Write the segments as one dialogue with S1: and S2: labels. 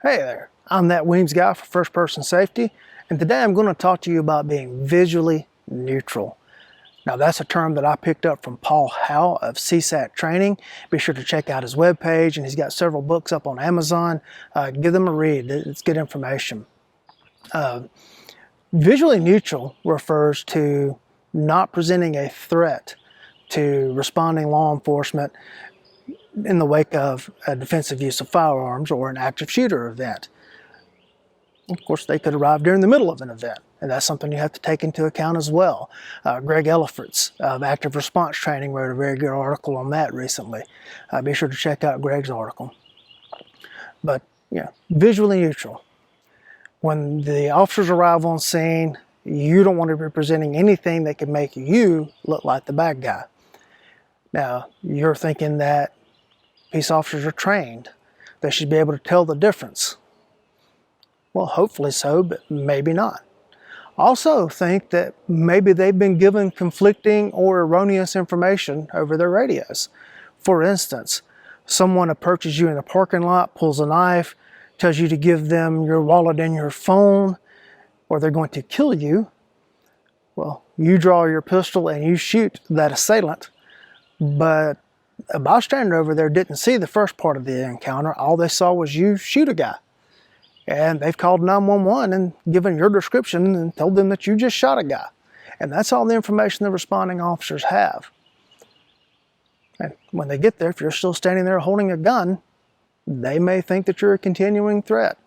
S1: Hey there, I'm that Weems guy for First Person Safety, and today I'm going to talk to you about being visually neutral. Now that's a term that I picked up from Howe of CSAT training. Be sure to check out his webpage, and he's got several books up on Amazon. Give them a read, it's good information. Visually neutral refers to not presenting a threat to responding law enforcement in the wake of a defensive use of firearms or an active shooter event. Of course, they could arrive during the middle of an event, and that's something you have to take into account as well. Greg Ellifritz of Active Response Training wrote a very good article on that recently. Be sure to check out Greg's article. But, visually neutral. When the officers arrive on scene, you don't want to be presenting anything that could make you look like the bad guy. Now, you're thinking that peace officers are trained. They should be able to tell the difference. Well, hopefully so, but maybe not. Also think that maybe they've been given conflicting or erroneous information over their radios. For instance, someone approaches you in the parking lot, pulls a knife, tells you to give them your wallet and your phone, or they're going to kill you. Well, you draw your pistol and you shoot that assailant, but a bystander over there didn't see the first part of the encounter. All they saw was you shoot a guy. And they've called 911 and given your description and told them that you just shot a guy. And that's all the information the responding officers have. And when they get there, if you're still standing there holding a gun, they may think that you're a continuing threat.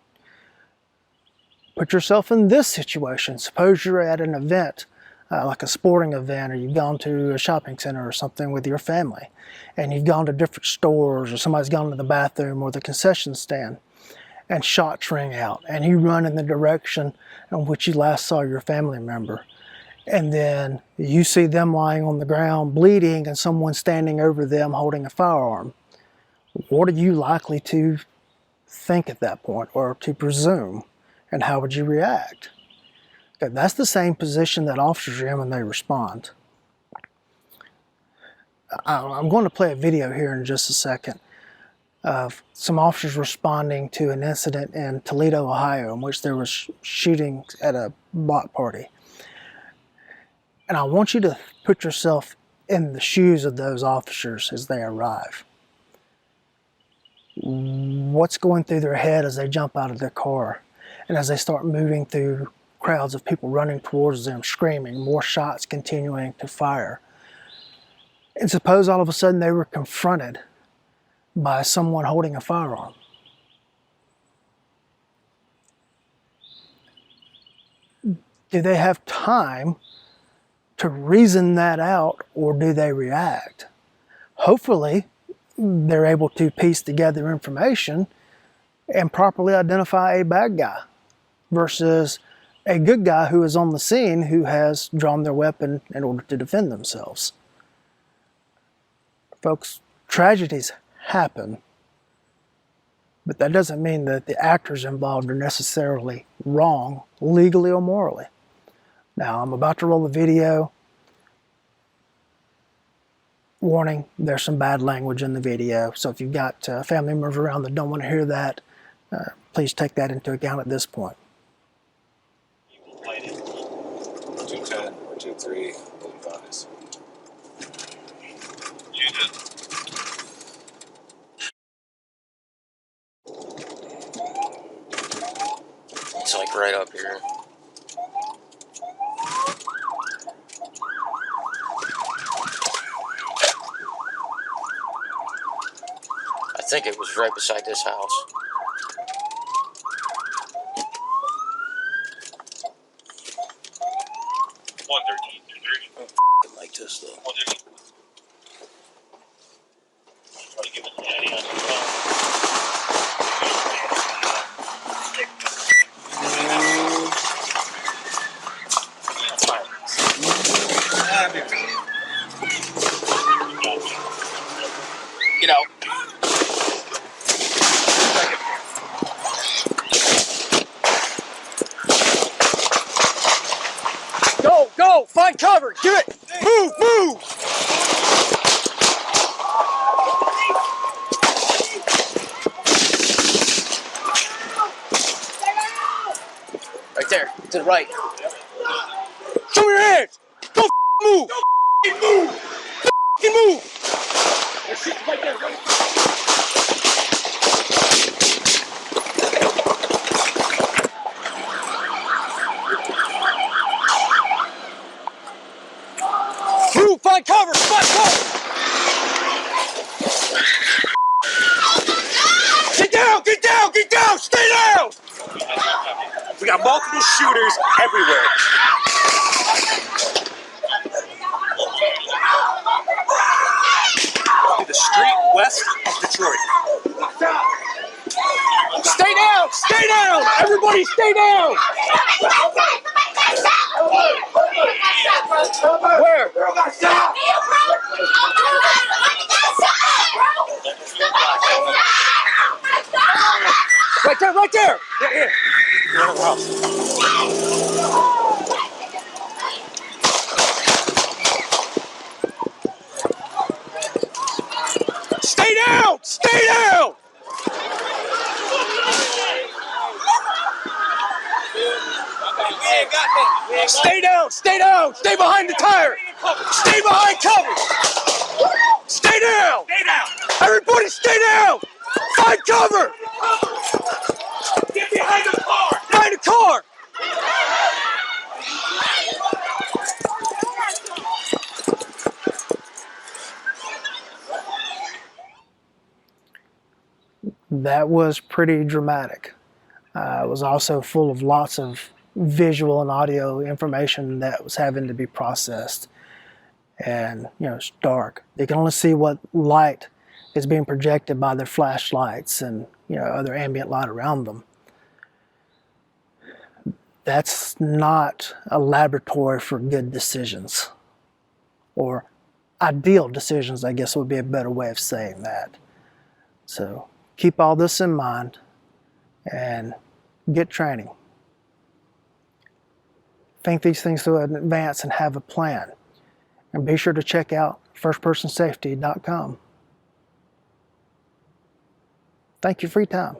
S1: Put yourself in this situation. Suppose you're at an event, like a sporting event, or you've gone to a shopping center or something with your family, and you've gone to different stores, or somebody's gone to the bathroom or the concession stand, and shots ring out, and you run in the direction in which you last saw your family member. And then you see them lying on the ground bleeding and someone standing over them holding a firearm. What are you likely to think at that point, or to presume, and how would you react? Okay, that's the same position that officers are in when they respond. I'm going to play a video here in just a second of some officers responding to an incident in Toledo, Ohio, in which there was shooting at a block party. And I want you to put yourself in the shoes of those officers as they arrive. What's going through their head as they jump out of their car and as they start moving through crowds of people running towards them, screaming, more shots continuing to fire. And suppose all of a sudden they were confronted by someone holding a firearm. Do they have time to reason that out, or do they react? Hopefully, they're able to piece together information and properly identify a bad guy versus a good guy who is on the scene who has drawn their weapon in order to defend themselves. Folks, tragedies happen, but that doesn't mean that the actors involved are necessarily wrong, legally or morally. Now, I'm about to roll a video. Warning, there's some bad language in the video, so if you've got family members around that don't want to hear that, please take that into account at this point.
S2: 210, 123, advise.
S3: It's like right up here. I think it was right beside this house. Like this though. You know. Go! Find cover! Do it! Move! there, to the right. Show me your hands. Don't move. Don't move. Don't move. There's shit right there. Right. Move. Find cover. Find cover. Get down. Get down. Get down. Stay down.
S2: We got multiple shooters everywhere. The street west of Detroit.
S3: Stay down. Stay down. Everybody stay down. Where? Right there, right there.
S2: Yeah. You're in the house.
S3: Stay down. Stay down. Stay down. Stay down. Stay behind the tire. Stay behind cover. Stay down.
S2: Stay down.
S3: Everybody stay down. Find cover.
S2: Get behind the car.
S3: Behind the car.
S1: That was pretty dramatic. It was also full of lots of visual and audio information that was having to be processed. And, you know, it's dark. They can only see what light is being projected by their flashlights and, you know, other ambient light around them. That's not a laboratory for good decisions, or ideal decisions, I guess would be a better way of saying that. So keep all this in mind and get training. Think these things through in advance and have a plan. And be sure to check out firstpersonsafety.com. Thank you for your time.